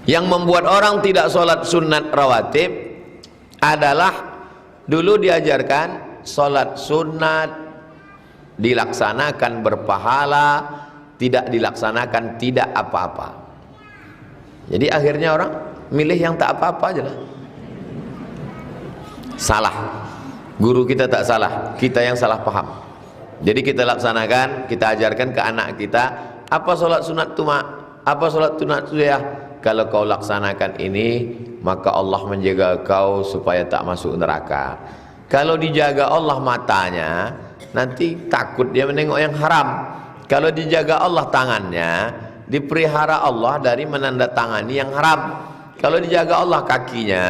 Yang membuat orang tidak sholat sunat rawatib adalah dulu diajarkan sholat sunat dilaksanakan berpahala, tidak dilaksanakan tidak apa-apa. Jadi akhirnya orang milih yang tak apa-apa aja lah. Salah. Guru kita tak salah, kita yang salah paham. Jadi kita laksanakan, kita ajarkan ke anak kita, apa sholat sunat tu mak? Apa sholat sunat tu ya? Kalau kau laksanakan ini, maka Allah menjaga kau supaya tak masuk neraka. Kalau dijaga Allah matanya, nanti takut dia menengok yang haram. Kalau dijaga Allah tangannya, dipelihara Allah dari menandatangani yang haram. Kalau dijaga Allah kakinya,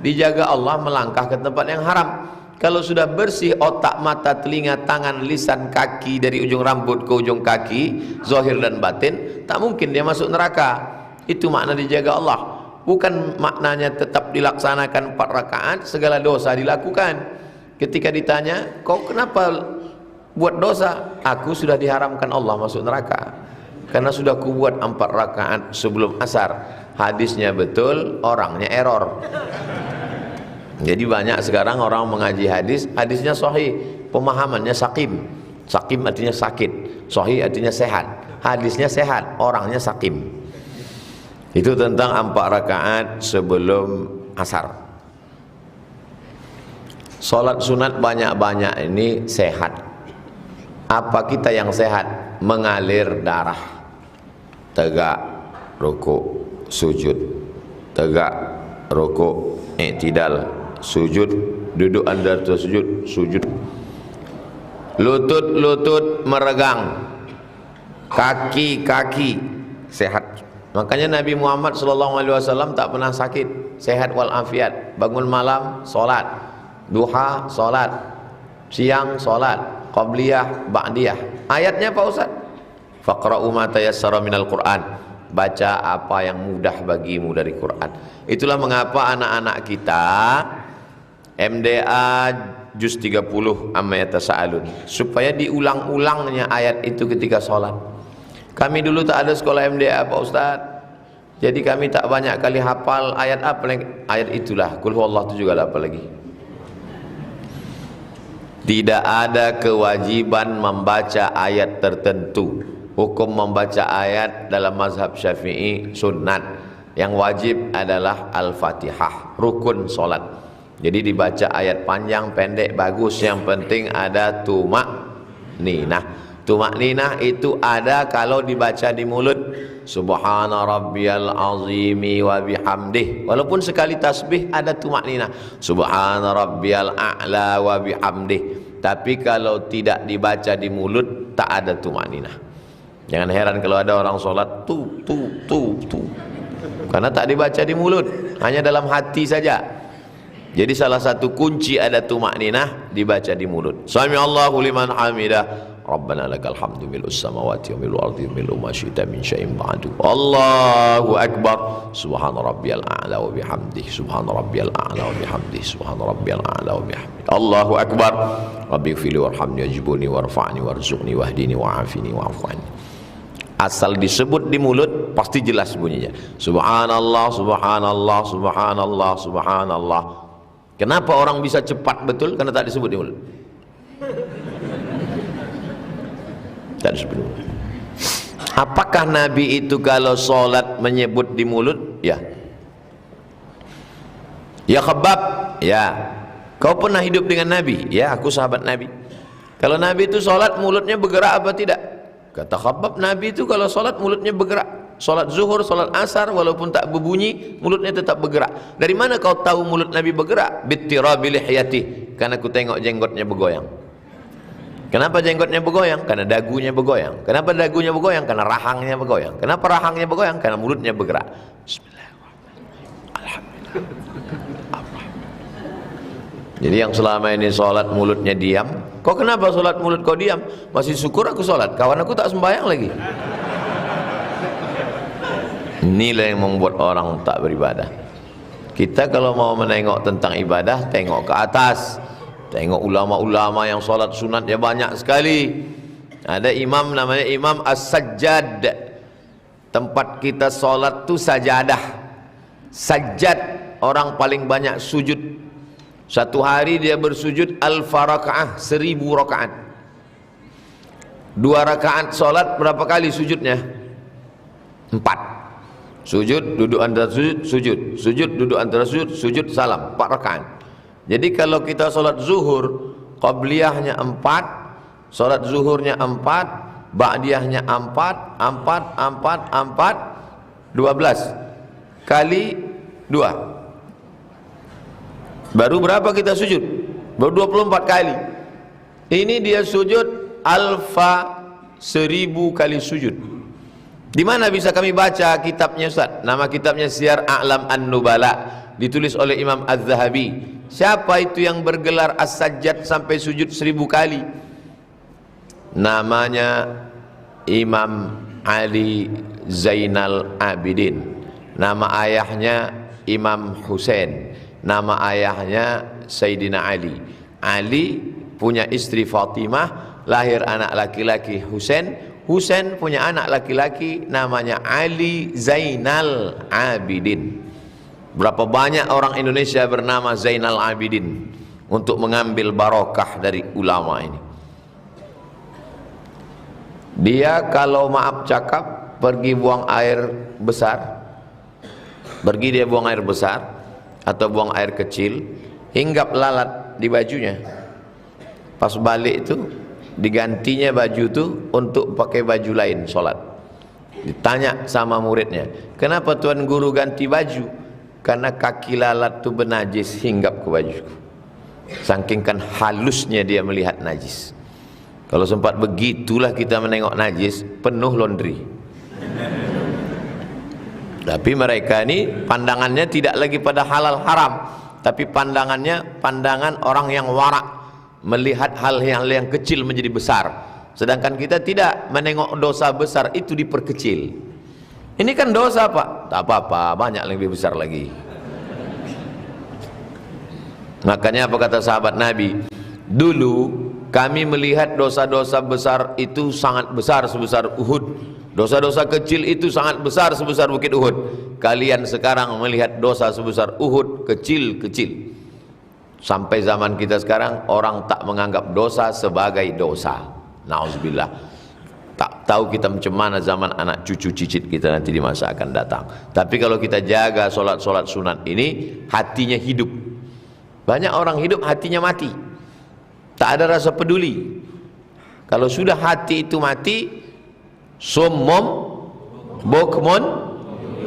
dijaga Allah melangkah ke tempat yang haram. Kalau sudah bersih otak, mata, telinga, tangan, lisan, kaki, dari ujung rambut ke ujung kaki, zahir dan batin, tak mungkin dia masuk neraka. Itu makna dijaga Allah. Bukan maknanya tetap dilaksanakan 4 rakaat, segala dosa dilakukan. Ketika ditanya, kau kenapa buat dosa? Aku sudah diharamkan Allah masuk neraka, karena sudah ku buat 4 rakaat sebelum asar. Hadisnya betul, orangnya error. Jadi banyak sekarang orang mengaji hadis, hadisnya sahih, pemahamannya sakim. Sakim artinya sakit, sahih artinya sehat. Hadisnya sehat, orangnya sakim. Itu tentang 4 rakaat sebelum asar. Sholat sunat banyak-banyak ini sehat. Apa kita yang sehat? Mengalir darah. Tegak, rukuk, sujud. Tegak, rukuk, i'tidal, sujud, duduk anda sujud, sujud. Lutut-lutut meregang. Kaki-kaki sehat. Makanya Nabi Muhammad SAW tak pernah sakit, sehat walafiat. Bangun malam solat, duha solat, siang solat, qabliyah, ba'diyah. Ayatnya Pak Ustaz, faqra'u ma tayassara minal Qur'an, baca apa yang mudah bagimu dari Quran. Itulah mengapa anak-anak kita MDA juz 30 amma yatasaalun, supaya diulang-ulangnya ayat itu ketika sholat. Kami dulu tak ada sekolah MDA Pak Ustaz, jadi kami tak banyak kali hafal ayat apa lagi. Ayat itulah, qul huwallahu itu juga apa lagi. Tidak ada kewajiban membaca ayat tertentu. Hukum membaca ayat dalam mazhab Syafi'i sunat. Yang wajib adalah Al-Fatihah, rukun solat. Jadi dibaca ayat panjang, pendek, bagus. Yang penting ada tumak ninah. Tumak ninah itu ada kalau dibaca di mulut. Subhana rabbiyal azimi wa bihamdih. Walaupun sekali tasbih ada tumak ninah. Subhana rabbiyal a'la wa bihamdih. Tapi kalau tidak dibaca di mulut, tak ada tumak ninah. Jangan heran kalau ada orang sholat tu. Karena tak dibaca di mulut, hanya dalam hati saja. Jadi salah satu kunci ada tumak ninah, dibaca di mulut. Sami Allahu liman hamidah. Rabbana lakal hamdu mil'us samawati wa mil'ul ardi mil'u ma syi'ta min syai'in ba'du. Allahu akbar. Subhana rabbiyal a'la wa bihamdihi. Subhana rabbiyal a'la wa bihamdihi. Subhana rabbiyal a'la wa bihamdihi. Allahu akbar. Rabbighfirli warhamni wajibuni warfa'ni warzuqni wahdini wa'afini wa'afwani. Asal disebut di mulut pasti jelas bunyinya. Subhanallah, subhanallah, subhanallah, subhanallah. Kenapa orang bisa cepat betul? Karena tak disebut di mulut. Tak disebut di mulut. Apakah Nabi itu kalau sholat menyebut di mulut? Ya. Ya Khabbab, ya. Kau pernah hidup dengan Nabi? Ya, aku sahabat Nabi. Kalau Nabi itu sholat mulutnya bergerak apa tidak? Kata Khabbab, Nabi itu kalau sholat mulutnya bergerak. Sholat zuhur, sholat asar, walaupun tak berbunyi, mulutnya tetap bergerak. Dari mana kau tahu mulut Nabi bergerak? Bittirabi lihyati, karena aku tengok jenggotnya bergoyang. Kenapa jenggotnya bergoyang? Karena dagunya bergoyang. Kenapa dagunya bergoyang? Karena rahangnya bergoyang. Kenapa rahangnya bergoyang? Karena mulutnya bergerak. Bismillahirrahmanirrahim. Alhamdulillah. Jadi yang selama ini sholat mulutnya diam, kok kenapa sholat mulut kau diam? Masih syukur aku sholat, kawan aku tak sembahyang lagi. Inilah yang membuat orang tak beribadah. Kita kalau mau menengok tentang ibadah, tengok ke atas. Tengok ulama-ulama yang sholat sunat ya banyak sekali. Ada imam namanya Imam As-Sajjad. Tempat kita sholat tu sajadah. Sajjad, orang paling banyak sujud. Satu hari dia bersujud alfa rakaat, 1000 rakaat. 2 rakaat solat berapa kali sujudnya? 4. Sujud, duduk antara sujud, sujud, sujud, duduk antara sujud, sujud, salam, 4 rakaat. Jadi kalau kita solat zuhur, qabliyahnya 4, solat zuhurnya 4, ba'diyahnya 4, 4, 4, 4, 12 kali 2. Baru berapa kita sujud? Baru 24 kali. Ini dia sujud alfa 1000 kali sujud. Di mana bisa kami baca kitabnya Ustaz? Nama kitabnya Syiar A'lam An-Nubala, ditulis oleh Imam Az-Zahabi. Siapa itu yang bergelar as-sajjad sampai sujud 1000 kali? Namanya Imam Ali Zainal Abidin. Nama ayahnya Imam Husain. Nama ayahnya Sayyidina Ali. Ali punya istri Fatimah, lahir anak laki-laki Husain. Husain punya anak laki-laki namanya Ali Zainal Abidin. Berapa banyak orang Indonesia bernama Zainal Abidin untuk mengambil barokah dari ulama ini. Dia kalau maaf cakap pergi buang air besar, pergi dia buang air besar atau buang air kecil, hinggap lalat di bajunya. Pas balik itu digantinya baju itu untuk pakai baju lain sholat. Ditanya sama muridnya, kenapa tuan guru ganti baju? Karena kaki lalat itu bernajis, hinggap ke bajuku. Saking kan halusnya dia melihat najis. Kalau sempat begitulah kita menengok najis, penuh laundry. Tapi mereka ini pandangannya tidak lagi pada halal haram, tapi pandangannya pandangan orang yang warak, melihat hal-hal yang kecil menjadi besar. Sedangkan kita tidak, menengok dosa besar itu diperkecil. Ini kan dosa Pak, tak apa-apa, banyak yang lebih besar lagi. Makanya apa kata sahabat Nabi? Dulu kami melihat dosa-dosa besar itu sangat besar sebesar Uhud. Dosa-dosa kecil itu sangat besar sebesar Bukit Uhud. Kalian sekarang melihat dosa sebesar Uhud kecil-kecil. Sampai zaman kita sekarang orang tak menganggap dosa sebagai dosa. Nauzubillah. Tak tahu kita macam mana zaman anak cucu cicit kita nanti di masa akan datang. Tapi kalau kita jaga solat-solat sunat ini, hatinya hidup. Banyak orang hidup hatinya mati, tak ada rasa peduli. Kalau sudah hati itu mati, summum bukmun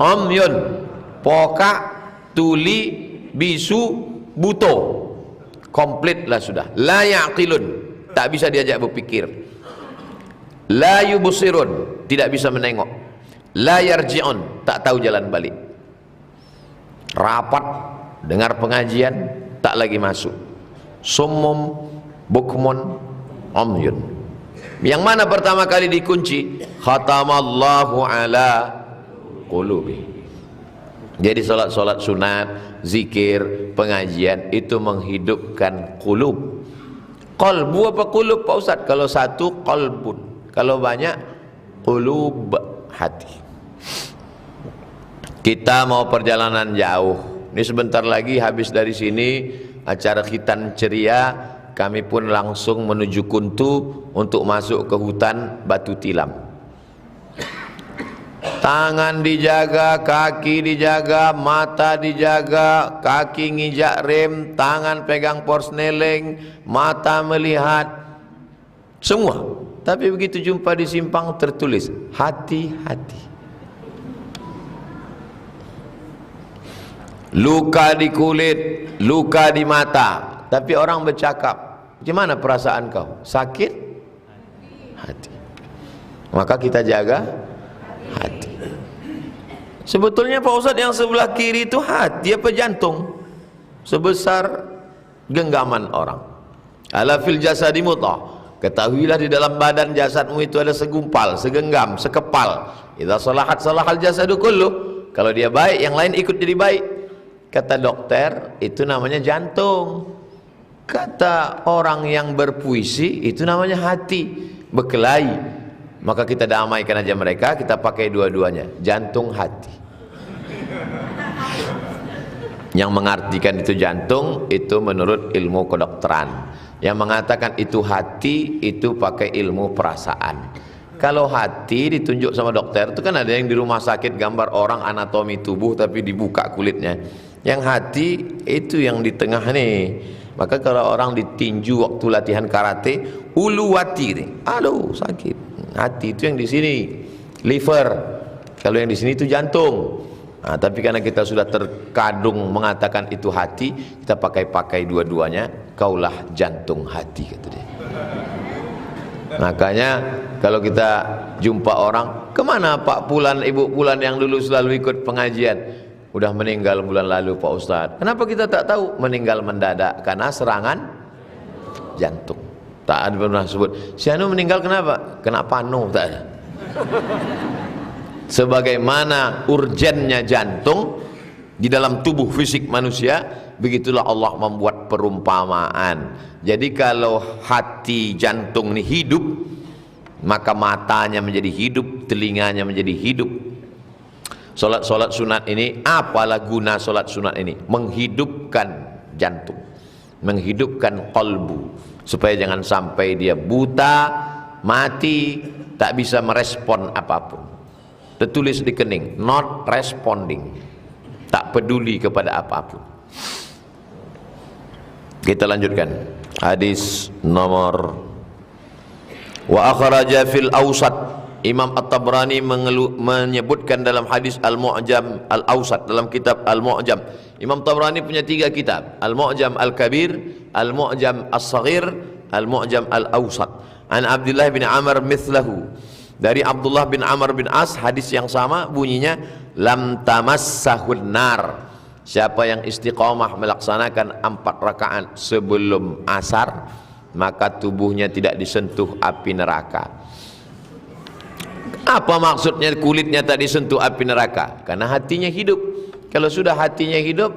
umyun, pokak, tuli, bisu, buto, komplitlah sudah. La yaqilun, tak bisa diajak berpikir. La yubsirun, tidak bisa menengok. La yarji'un, tak tahu jalan balik. Rapat dengar pengajian tak lagi masuk. Summum bukmun umyun. Yang mana pertama kali dikunci? Khatamallahu ala qulubi. Jadi solat-solat sunat, zikir, pengajian itu menghidupkan qulub. Qalbu apa qulub Pak Ustaz? Kalau satu qalbun, kalau banyak qulub, hati. Kita mau perjalanan jauh. Ini sebentar lagi habis dari sini acara khitan ceria, kami pun langsung menuju Kuntu untuk masuk ke hutan Batu Tilam. Tangan dijaga, kaki dijaga, mata dijaga, kaki ngijak rem, tangan pegang porsneleng, mata melihat, semua. Tapi begitu jumpa di simpang tertulis hati-hati. Luka di kulit, luka di mata. Tapi orang bercakap, gimana perasaan kau? Sakit? Hati. Maka kita jaga hati. Sebetulnya Pak Ustadz yang sebelah kiri itu hati apa jantung? Sebesar genggaman orang. Ala fil jasadi mudghah. Ketahuilah di dalam badan jasadmu itu ada segumpal, segenggam, sekepal. Idza salahat salahal jasadu kullu. Kalau dia baik, yang lain ikut jadi baik. Kata dokter, itu namanya jantung. Kata orang yang berpuisi, itu namanya hati, berkelahi. Maka kita damaikan aja mereka, kita pakai dua-duanya, jantung hati. Yang mengartikan itu jantung itu menurut ilmu kedokteran. Yang mengatakan itu hati itu pakai ilmu perasaan. Kalau hati ditunjuk sama dokter itu kan ada yang di rumah sakit gambar orang anatomi tubuh tapi dibuka kulitnya. Yang hati itu yang di tengah nih. Maka kalau orang ditinju waktu latihan karate, uluwati nih, aduh sakit. Hati itu yang di sini, liver. Kalau yang di sini itu jantung. Nah, tapi karena kita sudah terkadung mengatakan itu hati, kita pakai dua-duanya. Kaulah jantung hati, kata dia. Makanya kalau kita jumpa orang, kemana Pak Pulan, Ibu Pulan yang dulu selalu ikut pengajian? Udah meninggal bulan lalu Pak Ustadz. Kenapa kita tak tahu? Meninggal mendadak karena serangan jantung. Tak ada pernah sebut si anu meninggal kenapa? Kena panu, tak ada. Sebagaimana urgennya jantung di dalam tubuh fisik manusia, begitulah Allah membuat perumpamaan. Jadi kalau hati jantung ini hidup, maka matanya menjadi hidup, telinganya menjadi hidup. Solat sunat ini, apalah guna solat sunat ini? Menghidupkan jantung, menghidupkan kalbu, supaya jangan sampai dia buta, mati, tak bisa merespon apapun. Tertulis di kening, not responding, tak peduli kepada apapun. Kita lanjutkan hadis nomor wa akhraja fil awsat. Imam At-Tabrani menyebutkan dalam hadis Al-Mu'jam Al-Awsat, dalam kitab Al-Mu'jam. Imam Tabrani punya 3 kitab, Al-Mu'jam Al-Kabir, Al-Mu'jam As-Saghir, Al-Mu'jam Al-Awsat. An Abdullah bin Amr mithlahu, dari Abdullah bin Amr bin As, hadis yang sama bunyinya, lam tamassahun nar, siapa yang istiqamah melaksanakan 4 rakaat sebelum asar, maka tubuhnya tidak disentuh api neraka. Apa maksudnya kulitnya tak disentuh api neraka? Karena hatinya hidup. Kalau sudah hatinya hidup,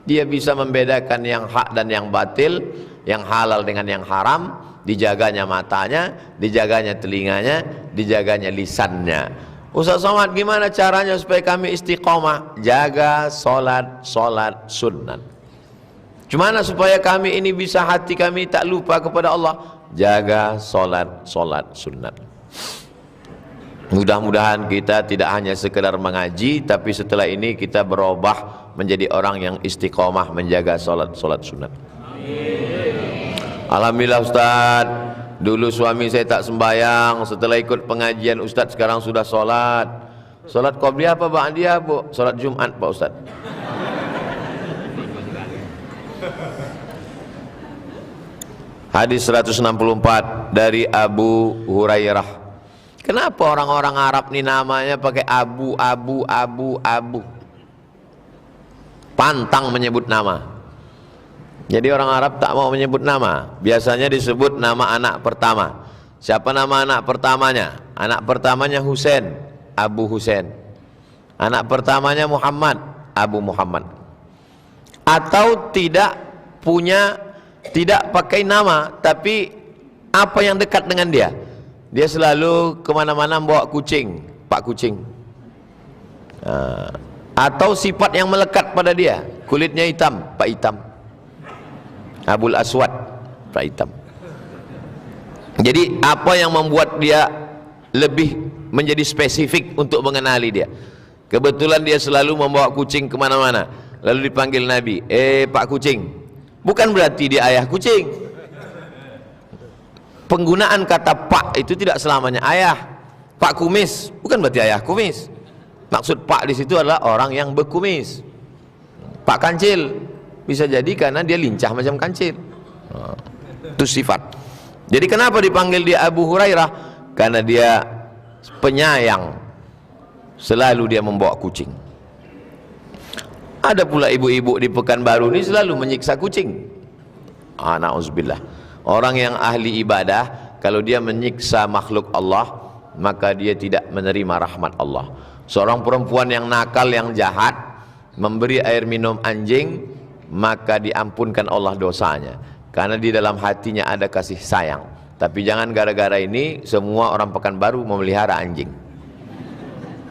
dia bisa membedakan yang hak dan yang batil, yang halal dengan yang haram. Dijaganya matanya, dijaganya telinganya, dijaganya lisannya. Ustaz Somad, gimana caranya supaya kami istiqomah? Jaga solat sunat. Gimana supaya kami ini bisa hati kami tak lupa kepada Allah? Jaga solat sunat. Mudah-mudahan kita tidak hanya sekedar mengaji, tapi setelah ini kita berubah menjadi orang yang istiqomah menjaga solat sunat. Alhamdulillah Ustaz, dulu suami saya tak sembayang, setelah ikut pengajian Ustaz sekarang sudah solat. Solat qobliyah apa ba'diyah, Bu? Solat Jumat Pak Ustaz. Hadis 164 dari Abu Hurairah. Kenapa orang-orang Arab ini namanya pakai abu? Pantang menyebut nama. Jadi orang Arab tak mau menyebut nama. Biasanya disebut nama anak pertama. Siapa nama anak pertamanya? Anak pertamanya Husain, Abu Husain. Anak pertamanya Muhammad, Abu Muhammad. Atau tidak pakai nama, tapi apa yang dekat dengan dia. Dia selalu kemana-mana bawa kucing, Pak Kucing. Atau sifat yang melekat pada dia, kulitnya hitam, Pak Hitam. Abul Aswad, Pak Hitam. Jadi apa yang membuat dia lebih menjadi spesifik untuk mengenali dia? Kebetulan dia selalu membawa kucing kemana-mana. Lalu dipanggil Nabi, Pak Kucing. Bukan berarti dia ayah kucing. Penggunaan kata Pak itu tidak selamanya ayah. Pak Kumis bukan berarti ayah kumis. Maksud Pak di situ adalah orang yang berkumis. Pak Kancil bisa jadi karena dia lincah macam kancil. Itu sifat. Jadi kenapa dipanggil dia Abu Hurairah? Karena dia penyayang. Selalu dia membawa kucing. Ada pula ibu-ibu di Pekanbaru ini selalu menyiksa kucing. Na'udzubillah. Orang yang ahli ibadah, kalau dia menyiksa makhluk Allah, maka dia tidak menerima rahmat Allah. Seorang perempuan yang nakal, yang jahat, memberi air minum anjing, maka diampunkan Allah dosanya, karena di dalam hatinya ada kasih sayang. Tapi jangan gara-gara ini semua orang Pekanbaru memelihara anjing.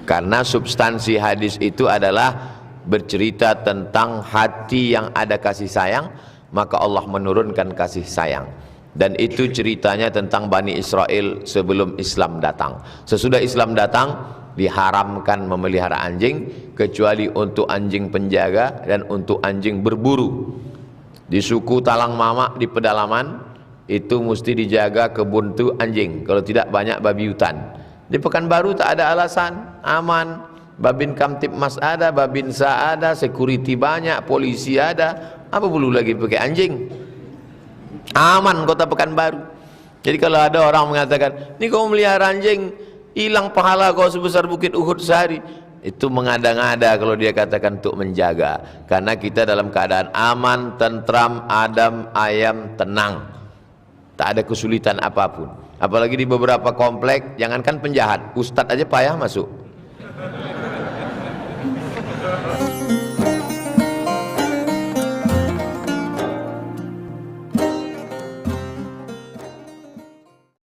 Karena substansi hadis itu adalah bercerita tentang hati yang ada kasih sayang, maka Allah menurunkan kasih sayang. Dan itu ceritanya tentang Bani Israel sebelum Islam datang. Sesudah Islam datang, diharamkan memelihara anjing kecuali untuk anjing penjaga dan untuk anjing berburu. Di suku Talang Mamak di pedalaman itu mesti dijaga kebun tu anjing, kalau tidak banyak babi hutan. Di Pekanbaru tak ada alasan, aman. Babin Kamtipmas ada, Babinsa ada, security banyak, polisi ada, apa perlu lagi pakai anjing? Aman kota Pekanbaru. Jadi kalau ada orang mengatakan, ini kau melihara anjing, hilang pahala kau sebesar bukit Uhud sehari, itu mengada-ngada kalau dia katakan untuk menjaga. Karena kita dalam keadaan aman, tentram, adem, ayam, tenang, tak ada kesulitan apapun. Apalagi di beberapa komplek, jangankan penjahat, ustadz aja payah masuk.